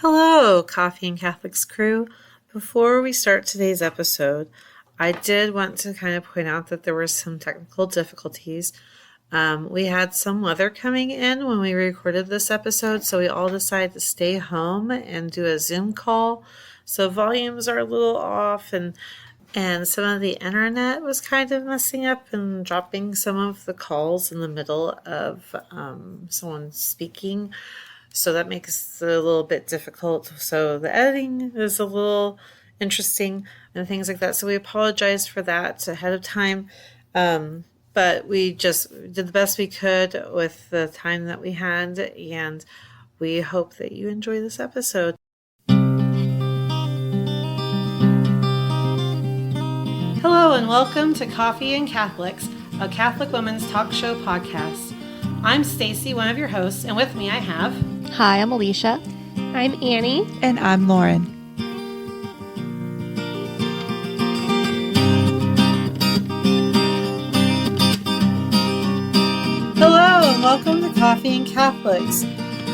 Hello, Coffee and Catholics crew. Before we start today's episode, I did want to kind of point out that there were some technical difficulties. We had some weather coming in when we recorded this episode, so we all decided to stay home and do a Zoom call. So volumes are a little off, and some of the internet was kind of messing up and dropping some of the calls in the middle of someone speaking. So that makes it a little bit difficult. So the editing is a little interesting and things like that. So we apologize for that ahead of time. But we just did the best we could with the time that we had. And we hope that you enjoy this episode. Hello and welcome to Coffee and Catholics, a Catholic women's talk show podcast. I'm Stacy, one of your hosts, and with me I have... Hi, I'm Alisha. I'm Annie. And I'm Lauren. Hello and welcome to Coffee and Catholics.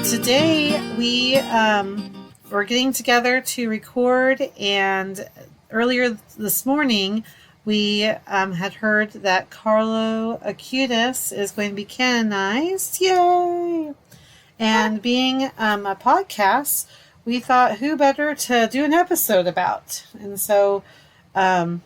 Today we're getting together to record, and earlier this morning we had heard that Carlo Acutis is going to be canonized. Yay! And being a podcast, we thought who better to do an episode about. And so, so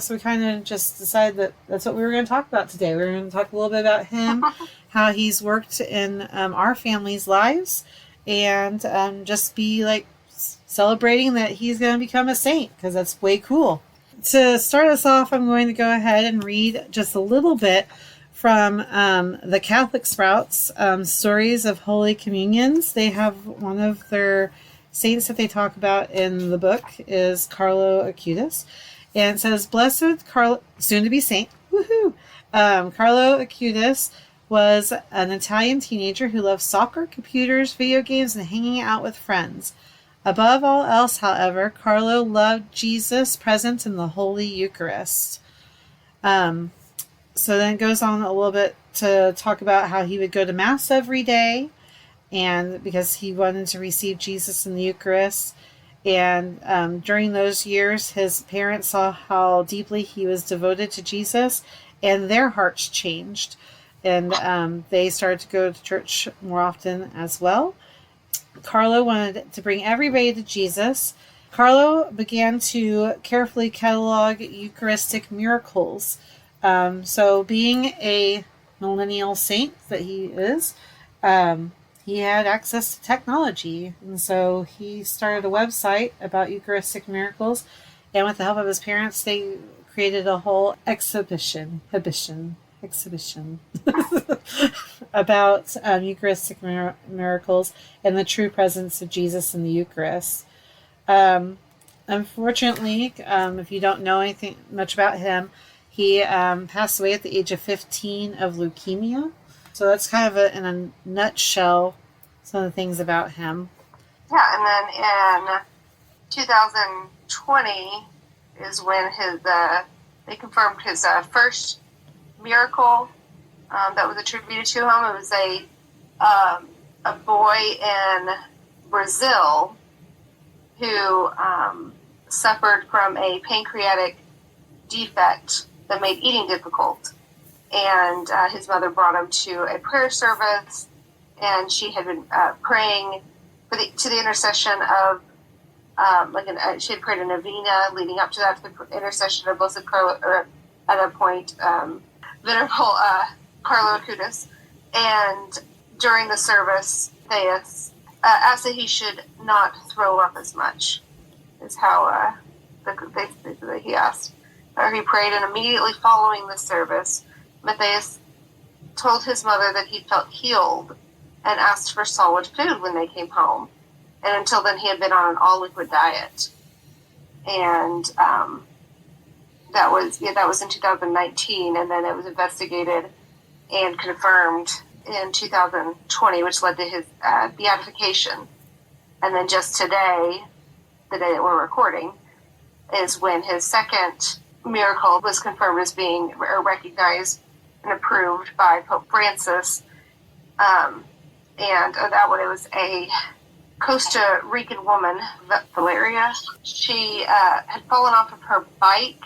we kind of just decided that that's what we were going to talk about today. We were going to talk a little bit about him, how he's worked in our family's lives, and just be like celebrating that he's going to become a saint, because that's way cool. To start us off, I'm going to go ahead and read just a little bit from the Catholic Sprouts, Stories of Holy Communions. They have one of their saints that they talk about in the book is Carlo Acutis. And it says, Blessed Carlo, soon to be saint, woohoo! Carlo Acutis was an Italian teenager who loved soccer, computers, video games, and hanging out with friends. Above all else, however, Carlo loved Jesus present in the Holy Eucharist. So then it goes on a little bit to talk about how he would go to Mass every day, and because he wanted to receive Jesus in the Eucharist. And during those years, his parents saw how deeply he was devoted to Jesus, and their hearts changed. And they started to go to church more often as well. Carlo wanted to bring everybody to Jesus. Carlo began to carefully catalog Eucharistic miracles. So being a Millennial Saint that he is, he had access to technology. And so he started a website about Eucharistic miracles. And with the help of his parents, they created a whole exhibition about Eucharistic miracles and the true presence of Jesus in the Eucharist. Unfortunately, if you don't know anything much about him, he passed away at the age of 15 of leukemia. So that's kind of in a nutshell some of the things about him. Yeah, and then in 2020 is when they confirmed his first miracle that was attributed to him. It was a boy in Brazil who suffered from a pancreatic defect that made eating difficult, and his mother brought him to a prayer service, and she had been praying to the intercession of she had prayed a novena leading up to that, to the intercession of Blessed Carlo, or at that point Venerable Carlo Acutis. And during the service, they asked that he should not throw up as much, is how he asked. Or he prayed, and immediately following the service, Matthias told his mother that he felt healed and asked for solid food when they came home. And until then, he had been on an all-liquid diet. And that was in 2019, and then it was investigated and confirmed in 2020, which led to his beatification. And then just today, the day that we're recording, is when his second miracle was confirmed as being recognized and approved by Pope Francis. And that one, it was a Costa Rican woman, Valeria. She had fallen off of her bike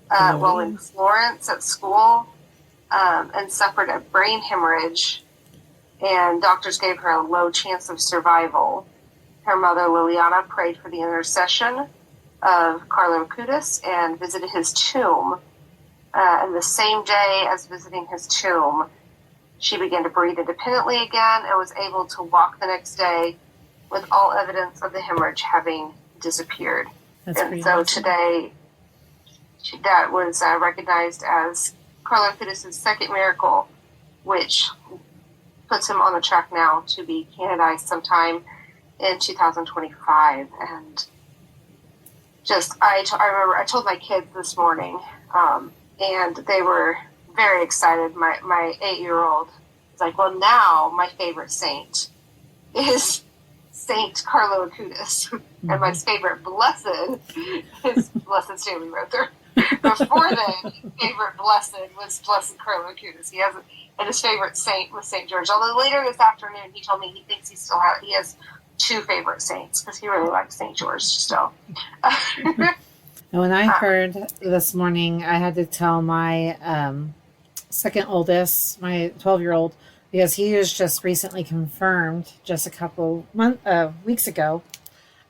while in Florence at school and suffered a brain hemorrhage, and doctors gave her a low chance of survival. Her mother, Liliana, prayed for the intercession of Carlo Acutis and visited his tomb. And the same day as visiting his tomb, she began to breathe independently again and was able to walk the next day with all evidence of the hemorrhage having disappeared. And so today, that was recognized as Carlo Acutis' second miracle, which puts him on the track now to be canonized sometime in 2025. And I remember I told my kids this morning, and they were very excited. My 8-year-old was like, well, now my favorite saint is Saint Carlo Acutis, and my favorite blessed is Blessed Stanley Rother. Before then, his favorite blessed was Blessed Carlo Acutis. And his favorite saint was St. George. Although later this afternoon, he told me he thinks he has 2 favorite saints because he really likes St. George still. And when I heard this morning, I had to tell my second oldest, my 12-year-old, because he was just recently confirmed just a couple weeks ago.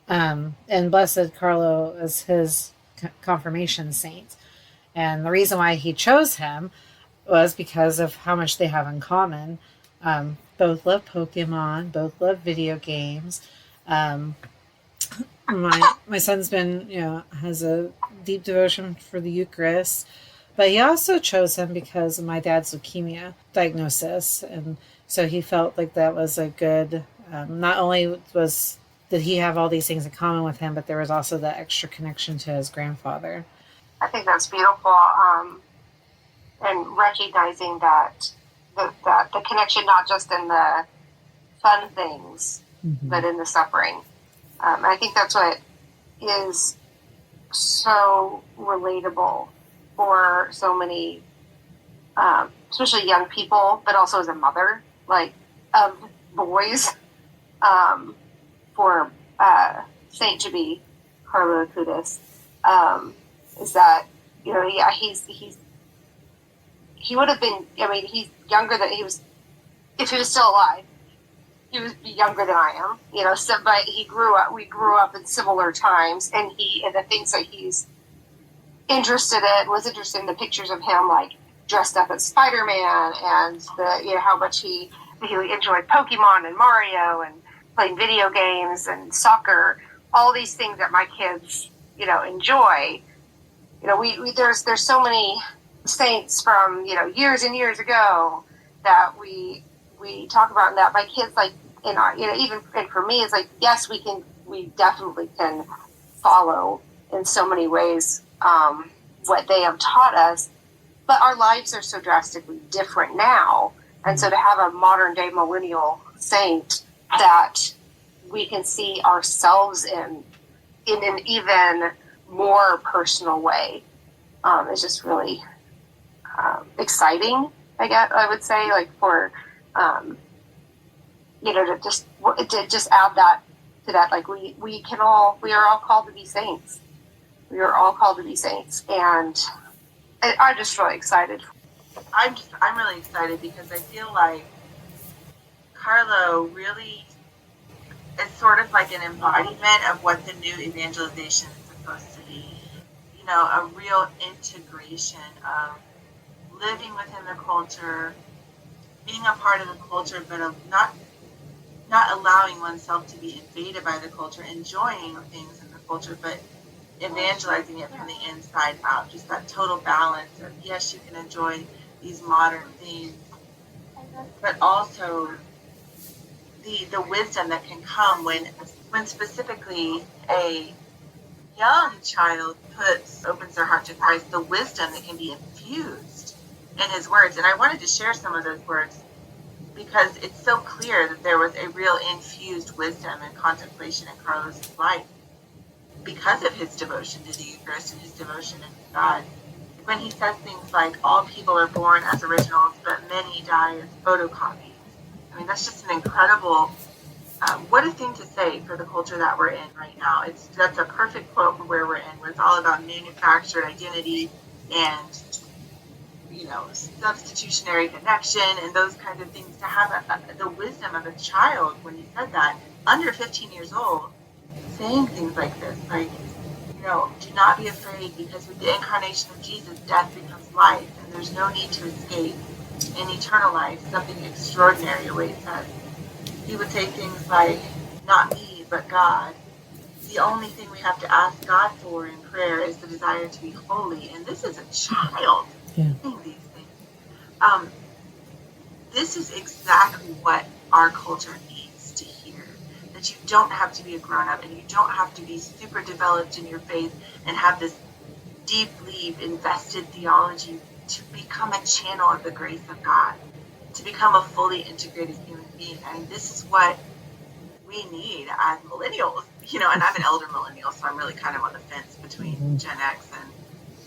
And Blessed Carlo is his confirmation saint. And the reason why he chose him was because of how much they have in common. Both love Pokemon, both love video games. My son's has a deep devotion for the Eucharist, but he also chose him because of my dad's leukemia diagnosis, and so he felt like that was a good. Not only did he have all these things in common with him, but there was also that extra connection to his grandfather. I think that's beautiful, and recognizing that the connection not just in the fun things, but in the suffering. I think that's what is so relatable for so many, especially young people, but also as a mother, like of boys, for Saint to be Carlo Acutis, is that he would have been. I mean, he's younger than he was. If he was still alive, he would be younger than I am. So, but he grew up. We grew up in similar times, and the things that he's interested in was interested in the pictures of him, like dressed up as Spider-Man, and how much he enjoyed Pokemon and Mario and playing video games and soccer. All these things that my kids, enjoy. There's so many saints from years and years ago that we talk about, and that my kids like in our even and for me it's like, yes, we definitely can follow in so many ways what they have taught us, but our lives are so drastically different now, and so to have a modern day millennial saint that we can see ourselves in an even more personal way is just really exciting. I would say, like, for to just add that to that, like we are all called to be saints. We are all called to be saints, and I'm just really excited. I'm really excited because I feel like Carlo really is sort of like an embodiment of what the new evangelization is supposed to be. A real integration of living within the culture, being a part of the culture, but of not allowing oneself to be invaded by the culture, enjoying things in the culture, but evangelizing it from the inside out. Just that total balance of, yes, you can enjoy these modern things, but also the wisdom that can come when specifically a young child opens their heart to Christ, the wisdom that can be infused in his words. And I wanted to share some of those words because it's so clear that there was a real infused wisdom and contemplation in Carlos' life because of his devotion to the Eucharist and his devotion to God. When he says things like, all people are born as originals, but many die as photocopies. I mean, that's just an incredible what a thing to say for the culture that we're in right now. That's a perfect quote for where we're in, where it's all about manufactured identity and, substitutionary connection and those kinds of things. To have the wisdom of a child when you said that, under 15 years old, saying things like this, like, do not be afraid, because with the incarnation of Jesus, death becomes life, and there's no need to escape. In eternal life, something extraordinary awaits us. He would say things like, not me, but God. The only thing we have to ask God for in prayer is the desire to be holy. And this is a child saying these things. This is exactly what our culture needs to hear. That you don't have to be a grown-up, and you don't have to be super developed in your faith and have this deeply invested theology to become a channel of the grace of God, to become a fully integrated human being. I mean, this is what we need as millennials, and I'm an elder millennial, so I'm really kind of on the fence between Gen X and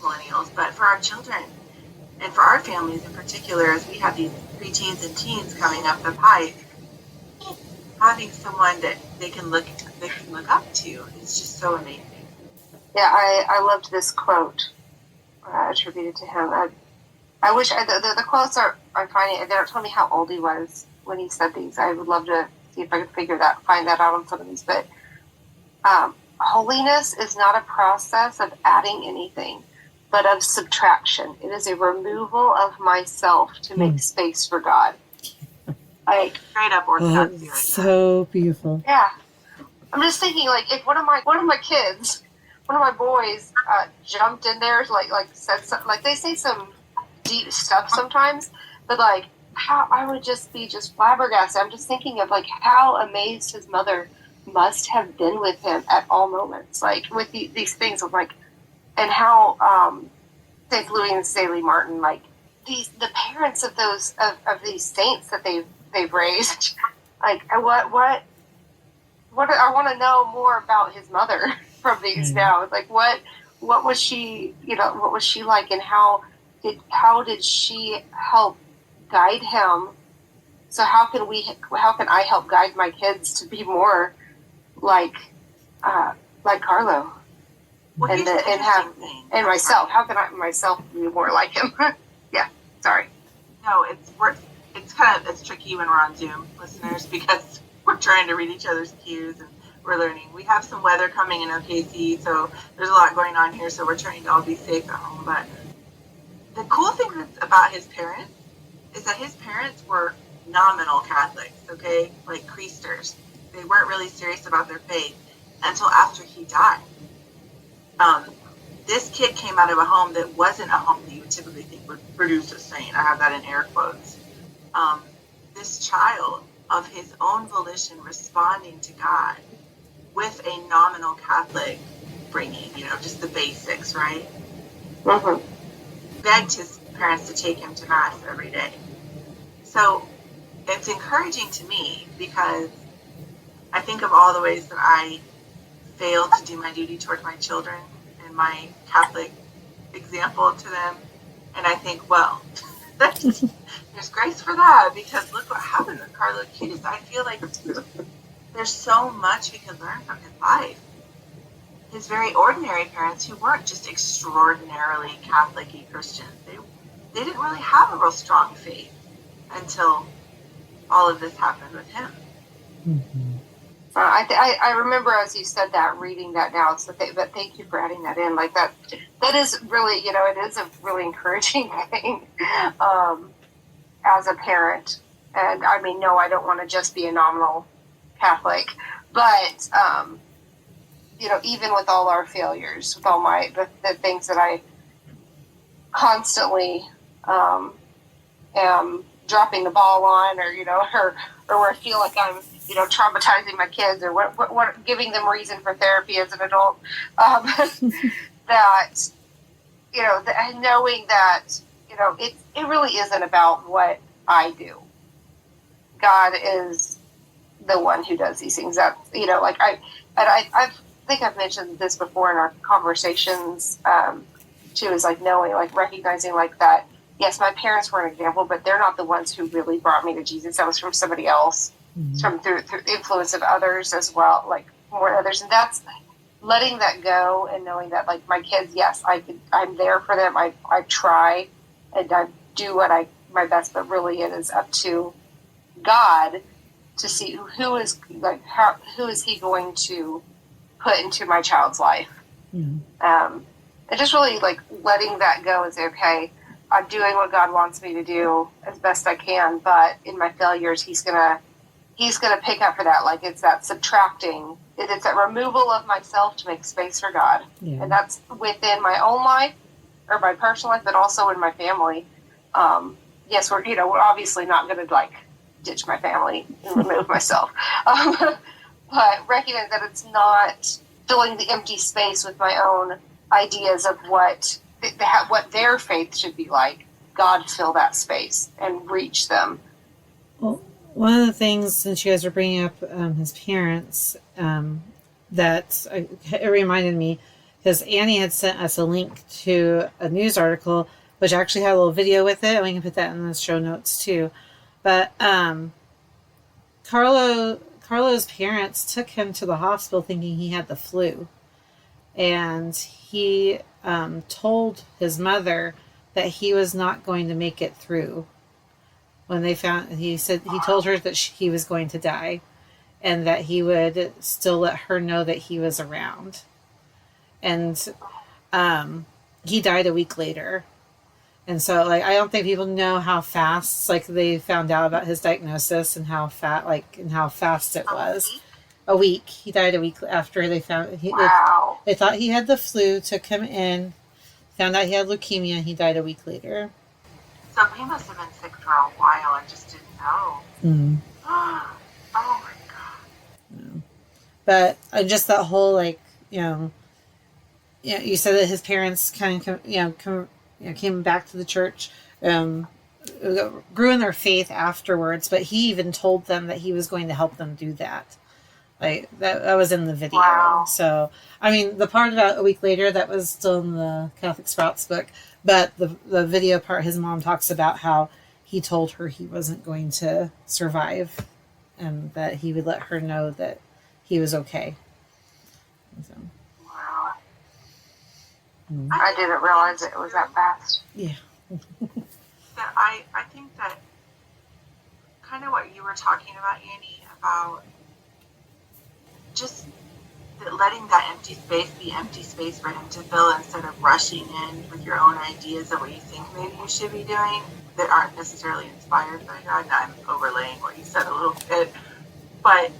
millennials. But for our children and for our families in particular, as we have these preteens and teens coming up the pipe, having someone that they can look up to is just so amazing. Yeah, I loved this quote attributed to him. I wish the quotes are finding. They don't tell me how old he was when he said these. I would love to see if I could find that out on some of these. But holiness is not a process of adding anything, but of subtraction. It is a removal of myself to make space for God. Like straight up orthodoxy. Right so beautiful. Yeah, I'm just thinking, like, if one of my kids, one of my boys, jumped in there, like said something, like they say some deep stuff sometimes, but like how I would just be flabbergasted. I'm just thinking of like how amazed his mother must have been with him at all moments, like with these things of like, and how St. Louis and Saley Martin, like the parents of those of these saints that they've raised, like what I want to know more about his mother from these now. Like what was she, what was she like, and how did she help guide him? So how can I help guide my kids to be more like Carlo, and myself? How can I myself be more like him? Yeah, sorry. No, it's tricky when we're on Zoom, listeners, because we're trying to read each other's cues and we're learning. We have some weather coming in OKC, so there's a lot going on here, so we're trying to all be safe at home. But the cool thing about his parents is that his parents were nominal Catholics, okay? Like priesters. They weren't really serious about their faith until after he died. This kid came out of a home that wasn't a home that you would typically think would produce a saint. I have that in air quotes. This child, of his own volition, responding to God with a nominal Catholic bringing, just the basics, right? Mm-hmm. Begged his parents to take him to Mass every day. So it's encouraging to me, because I think of all the ways that I fail to do my duty toward my children and my Catholic example to them. And I think, well, there's grace for that, because look what happened with Carlo Acutis. I feel like there's so much we could learn from his life. His very ordinary parents, who weren't just extraordinarily Catholic-y Christians, they didn't really have a real strong faith until all of this happened with him. Mm-hmm. I remember, as you said that, reading that now. So, but thank you for adding that in. Like that is really, it is a really encouraging thing as a parent. And I mean, no, I don't want to just be a nominal Catholic, but even with all our failures, with all the things that I constantly am dropping the ball on, or where I feel like I'm traumatizing my kids, or what giving them reason for therapy as an adult, that knowing that it really isn't about what I do. God is the one who does these things. That I think I've mentioned this before in our conversations too, is like knowing, like recognizing like that. Yes, my parents were an example, but they're not the ones who really brought me to Jesus. That was from somebody else. through the influence of others as well, like more others. And that's letting that go and knowing that, like, my kids, yes, I'm there for them. I try and I do my best, but really it is up to God to see who is he going to put into my child's life. And just really like letting that go and say, okay, I'm doing what God wants me to do as best I can, but in my failures, he's gonna pick up for that. Like, it's that subtracting, it's that removal of myself to make space for God. And that's within my own life or my personal life, but also in my family. Yes, we're obviously not going to like ditch my family and remove myself. But recognize that it's not filling the empty space with my own ideas of what their faith should be like. God fill that space and reach them. Well, one of the things, since you guys are bringing up his parents, that it reminded me, because Annie had sent us a link to a news article, which actually had a little video with it, and we can put that in the show notes too. But Carlo's parents took him to the hospital thinking he had the flu, and he told his mother that he was not going to make it through. When they found, he told her that he was going to die, and that he would still let her know that he was around. And he died a week later. And so, like, I don't think people know how fast, like, they found out about his diagnosis and how fast it was. A week. He died a week after they found. Wow. They thought he had the flu. Took him in. Found out he had leukemia. He died a week later. So he must have been sick for a while and just didn't know. Oh my God. But just that whole, like, you said that his parents kind of, came back to the church, grew in their faith afterwards, but he even told them that he was going to help them do that. Like, that was in the video. Wow. So, I mean, the part about a week later, that was still in the Catholic Sprouts book, but the video part, his mom talks about how he told her he wasn't going to survive and that he would let her know that he was okay. So. Wow. I didn't realize it was that fast. Yeah. I think that kind of what you were talking about, Annie, about just letting that empty space be empty space for him to fill instead of rushing in with your own ideas of what you think maybe you should be doing that aren't necessarily inspired by God. And I'm overlaying what you said a little bit. But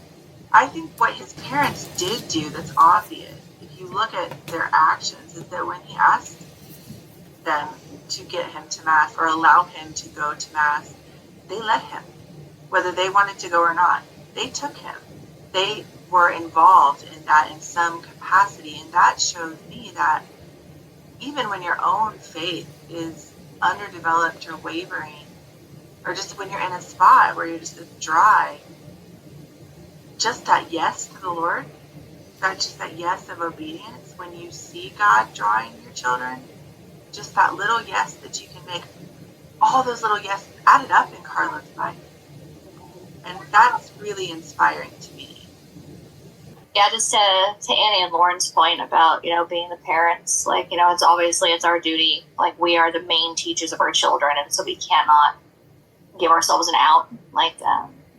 I think what his parents did do that's obvious, if you look at their actions, is that when he asked them to get him to Mass or allow him to go to Mass, they let him. Whether they wanted to go or not, they took him. They were involved in that in some capacity, and that shows me that even when your own faith is underdeveloped or wavering, or just when you're in a spot where you're just dry, just that yes to the Lord, that yes of obedience, when you see God drawing your children, just that little yes that you can make, all those little yes added up in Carlo's life. And that's really inspiring to me. Yeah, just to Annie and Lauren's point about, being the parents, like, it's our duty. Like, we are the main teachers of our children, and so we cannot give ourselves an out. Like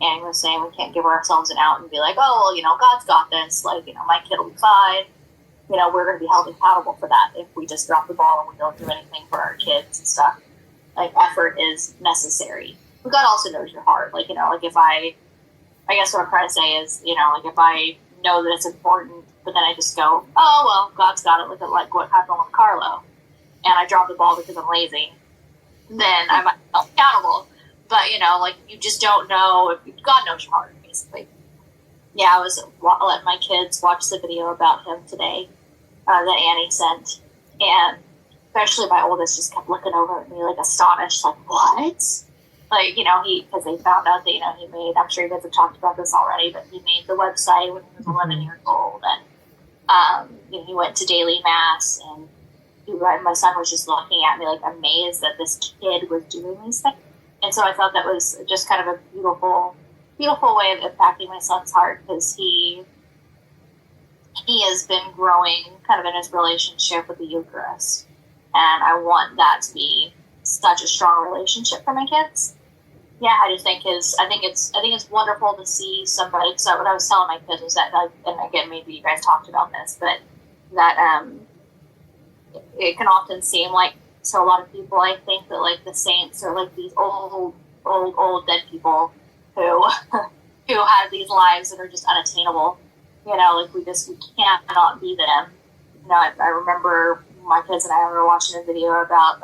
Annie was saying, we can't give ourselves an out and be like, oh, well, God's got this. Like, my kid will be fine. We're going to be held accountable for that if we just drop the ball and we don't do anything for our kids and stuff. Like, effort is necessary. But God also knows your heart. Like, if I guess what I'm trying to say is, if I know that it's important, but then I just go, oh, well, God's got it. Look at like what happened with Carlo. And I drop the ball because I'm lazy. Then I might be held accountable. But, like, you just don't know. God knows your heart, basically. Yeah, I was letting my kids watch the video about him today that Annie sent. And especially my oldest just kept looking over at me, like, astonished, like, what? Like, because they found out that, he made, I'm sure you guys have talked about this already, but he made the website when he was 11 years old. And, he went to daily Mass, and my son was just looking at me, like, amazed that this kid was doing these things. And so I thought that was just kind of a beautiful beautiful way of impacting my son's heart, because he has been growing kind of in his relationship with the Eucharist, and I want that to be such a strong relationship for my kids. Yeah, I just think I think it's wonderful to see somebody. So what I was telling my kids was that, like, and again, maybe you guys talked about this, but that it can often seem like, to a lot of people, I think that, like, the saints are like these old dead people who who have these lives that are just unattainable. You know, like we cannot be them. You know, I remember my kids and I were watching a video about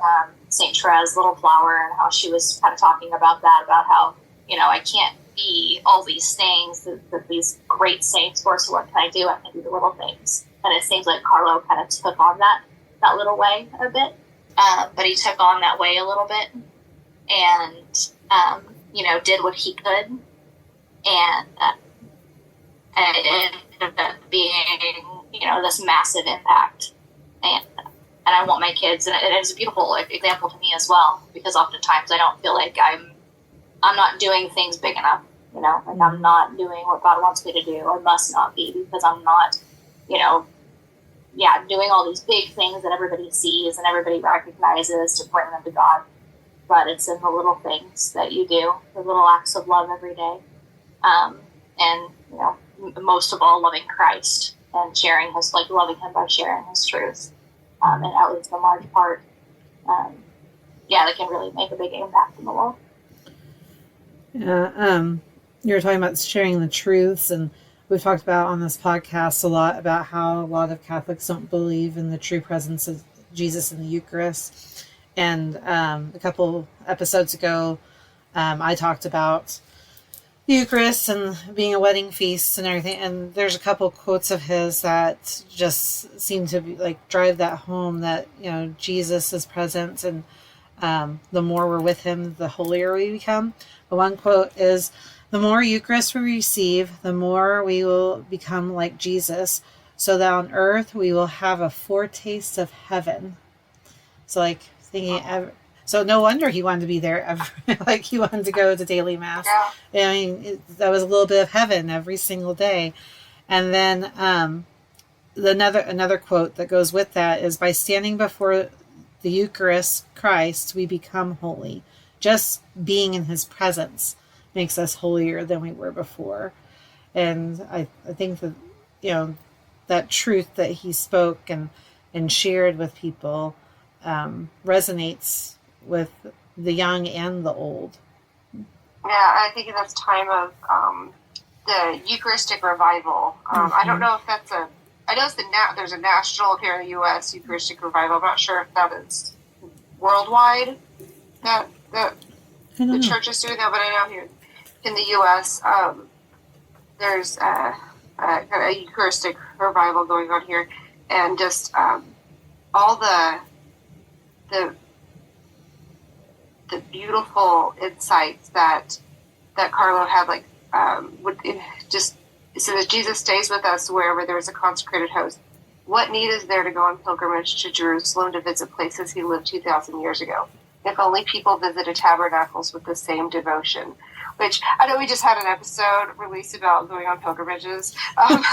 Saint Therese, Little Flower, and how she was kind of talking about that, about how, you know, I can't be all these things that these great saints were, so what can I do? I can do the little things. And it seems like Carlo kind of took on that little way a bit. But he took on that way a little bit and, you know, did what he could. And it ended up being, you know, this massive impact. And I want my kids, and it's a beautiful example to me as well, because oftentimes I don't feel like I'm not doing things big enough, you know, like I'm not doing what God wants me to do. I must not be, because I'm not, you know, doing all these big things that everybody sees and everybody recognizes to bring them to God. But it's in the little things that you do, the little acts of love every day. And, you know, most of all, loving Christ and sharing his, like, loving him by sharing his truth. And at least a large part, that can really make a big impact in the world. Yeah, you were talking about sharing the truths, and we've talked about on this podcast a lot about how a lot of Catholics don't believe in the true presence of Jesus in the Eucharist. And a couple episodes ago, I talked about the Eucharist and being a wedding feast and everything. And there's a couple quotes of his that just seem to be, like, drive that home, that, you know, Jesus is present, and the more we're with him, the holier we become. The one quote is, "The more Eucharist we receive, the more we will become like Jesus, so that on earth we will have a foretaste of heaven." So, like, thinking, so no wonder he wanted to be there. Like, he wanted to go to daily mass. Yeah. I mean, that was a little bit of heaven every single day. And then another quote that goes with that is, "By standing before the Eucharist Christ, we become holy. Just being in his presence makes us holier than we were before." And I think that, you know, that truth that he spoke and shared with people resonates with the young and the old. Yeah, I think that's time of the Eucharistic revival. I don't know if that's I know there's a national here in the U.S. Eucharistic revival. I'm not sure if that is worldwide that the church is doing that, but I know here in the U.S. There's a Eucharistic revival going on here, and just all the beautiful insights that Carlo had, like, so that Jesus stays with us wherever there is a consecrated host. What need is there to go on pilgrimage to Jerusalem to visit places he lived 2,000 years ago? If only people visited tabernacles with the same devotion. Which, I know we just had an episode released about going on pilgrimages. And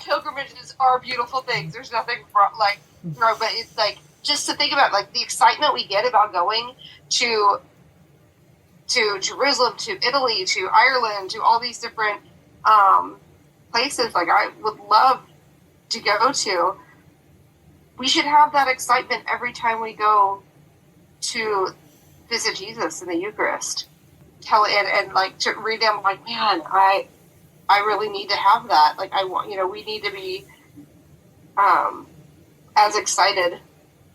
pilgrimages are beautiful things. There's nothing wrong, but it's like, just to think about, like, the excitement we get about going to Jerusalem, to Italy, to Ireland, to all these different places, like, I would love to go to. We should have that excitement every time we go to visit Jesus in the Eucharist. And like, to read them, like, man, I really need to have that. Like, we need to be as excited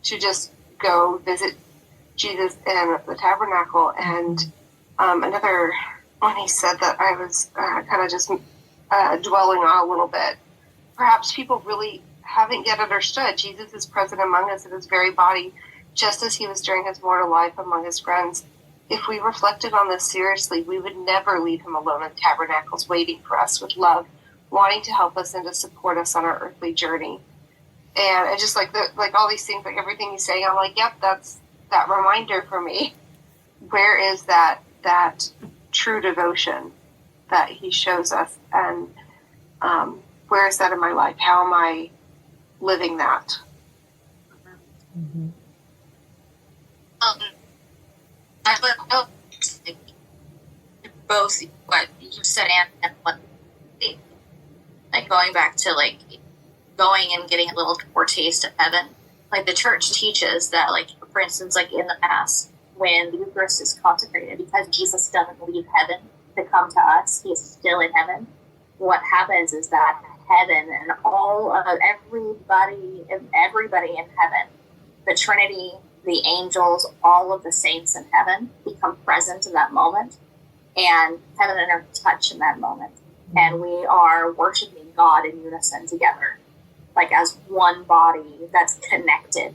to just go visit Jesus in the tabernacle. And another one he said that I was kind of just dwelling on a little bit. Perhaps people really haven't yet understood Jesus is present among us in his very body, just as he was during his mortal life among his friends. If we reflected on this seriously, we would never leave him alone in tabernacles, waiting for us with love, wanting to help us and to support us on our earthly journey. And I just like all these things, like everything he's saying, I'm like, yep, that's that reminder for me. Where is that true devotion that he shows us. And where is that in my life? How am I living that? Mm-hmm. I would both what you said and what, like, going back to, like, going and getting a little foretaste of heaven. Like, the church teaches that, like, for instance, like in the Mass, when the Eucharist is consecrated, because Jesus doesn't leave heaven to come to us, he is still in heaven. What happens is that heaven and all of everybody in heaven, the Trinity, the angels, all of the saints in heaven become present in that moment, and heaven and earth touch in that moment. And we are worshiping God in unison together, like as one body that's connected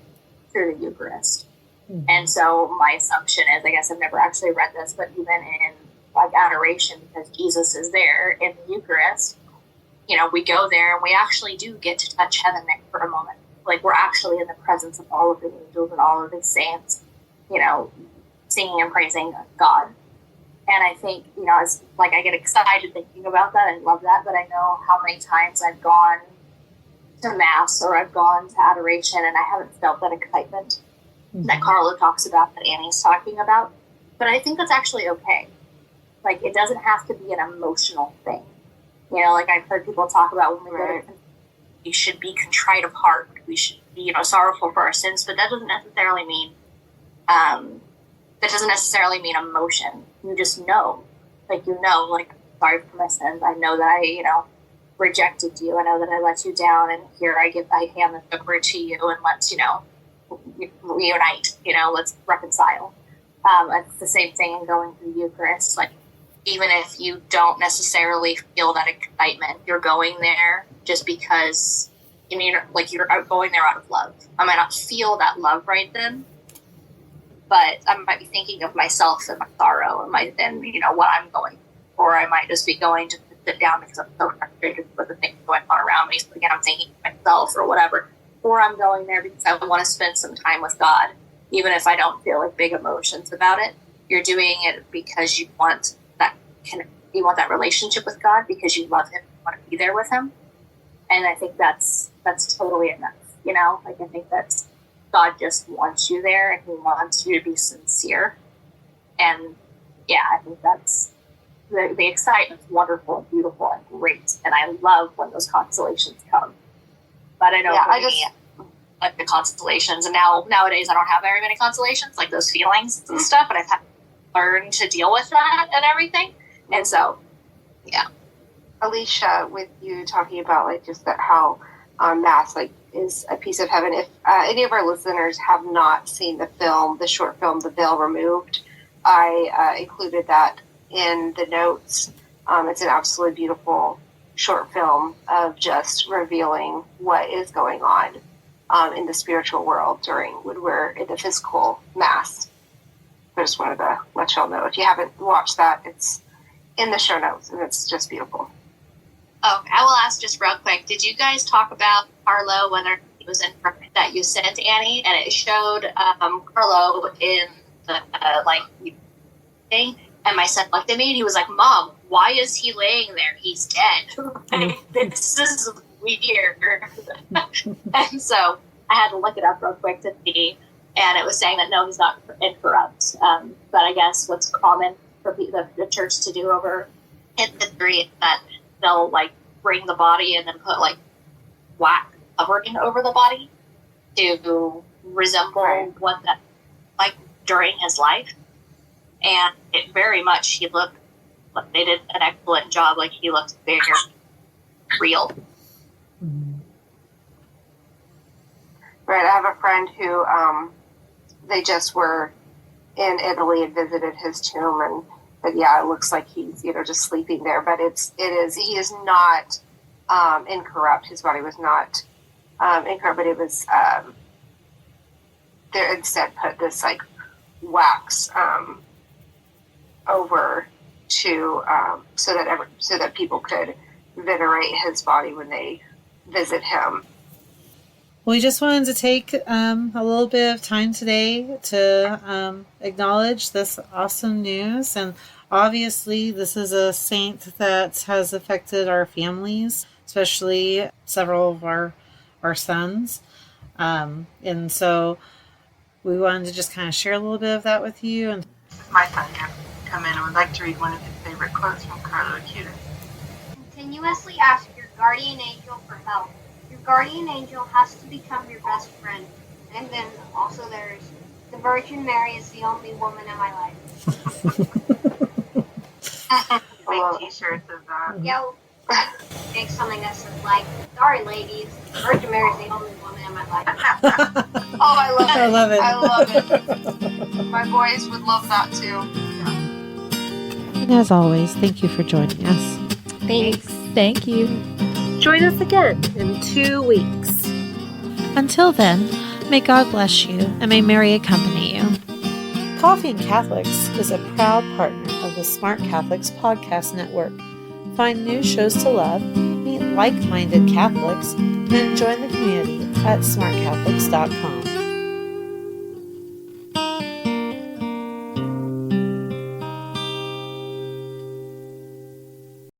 through the Eucharist. Mm-hmm. And so my assumption is, I guess I've never actually read this, but even in like adoration, because Jesus is there in the Eucharist, you know, we go there and we actually do get to touch heaven there for a moment. Like, we're actually in the presence of all of the angels and all of the saints, you know, singing and praising God. And I think, you know, it's like I get excited thinking about that. I love that. But I know how many times I've gone to Mass or I've gone to adoration and I haven't felt that excitement that Carlo talks about, that Annie's talking about. But I think that's actually okay. Like, it doesn't have to be an emotional thing. You know, like I've heard people talk about when we go to, we should be contrite of heart. We should be, you know, sorrowful for our sins. But that doesn't necessarily mean emotion. You just know, like, I'm sorry for my sins. I know that I, you know, rejected you. I know that I let you down, and here I hand the over to you, and let's, you know, reunite. You know, let's reconcile. It's the same thing in going through the Eucharist. Like, even if you don't necessarily feel that excitement, you're going there just because, you mean, like, you're going there out of love. I might not feel that love right then, but I might be thinking of myself and my sorrow and you know, what I'm going through. Or I might just be going to sit down because I'm so frustrated with the things going on around me. So again, I'm thinking of myself or whatever. Or I'm going there because I want to spend some time with God, even if I don't feel like big emotions about it. You're doing it because you want that relationship with God, because you love him, you want to be there with him. And I think that's totally enough, you know? Like, I think that's, God just wants you there, and he wants you to be sincere. And yeah, I think that's the excitement's wonderful and beautiful and great. And I love when those constellations come. But I know like the constellations, and nowadays I don't have very many constellations, like those feelings and stuff, but I've had to learn to deal with that and everything. And so, yeah. Alisha, with you talking about, like, just that how Mass, like, is a piece of heaven. If any of our listeners have not seen the short film, The Veil Removed, I included that in the notes. It's an absolutely beautiful short film of just revealing what is going on in the spiritual world when we're in the physical Mass. I just wanted to let y'all know. If you haven't watched that, it's in the show notes, and it's just beautiful. Oh, I will ask just real quick. Did you guys talk about Carlo, whether he was in that you sent Annie, and it showed Carlo in the thing, and my son looked at me and he was like, "Mom, why is he laying there? He's dead." Like, this is weird. And so I had to look it up real quick to see, and it was saying that no, he's not incorrupt. But I guess what's common for the church to do over in history is that they'll, like, bring the body and then put, like, wax covering over the body to resemble what that, like, during his life. And it very much, he looked like they did an excellent job. Like, he looked very real. Right. I have a friend who they just were in Italy and visited his tomb, and yeah, it looks like he's, you know, just sleeping there. But he is not incorrupt. His body was not incorrupt, but it was there instead put this, like, wax over to so that people could venerate his body when they visit him. We just wanted to take a little bit of time today to acknowledge this awesome news. And Obviously, this is a saint that has affected our families, especially several of our sons. And so we wanted to just kind of share a little bit of that with you. And my son here come in and would like to read one of his favorite quotes from Carlo Acutis. Continuously ask your guardian angel for help. Your guardian angel has to become your best friend. And then also there's, the Virgin Mary is the only woman in my life. Big t-shirts of that. Yeah, make something that says like, sorry ladies, the Virgin Mary is the only woman in my life. Oh, I love it. I love it. I love it. My boys would love that too. And as always, thank you for joining us. Thanks. Thank you. Join us again in 2 weeks. Until then, may God bless you and may Mary accompany you. Coffee and Catholics is a proud partner of the Smart Catholics Podcast Network. Find new shows to love, meet like-minded Catholics, and join the community at smartcatholics.com.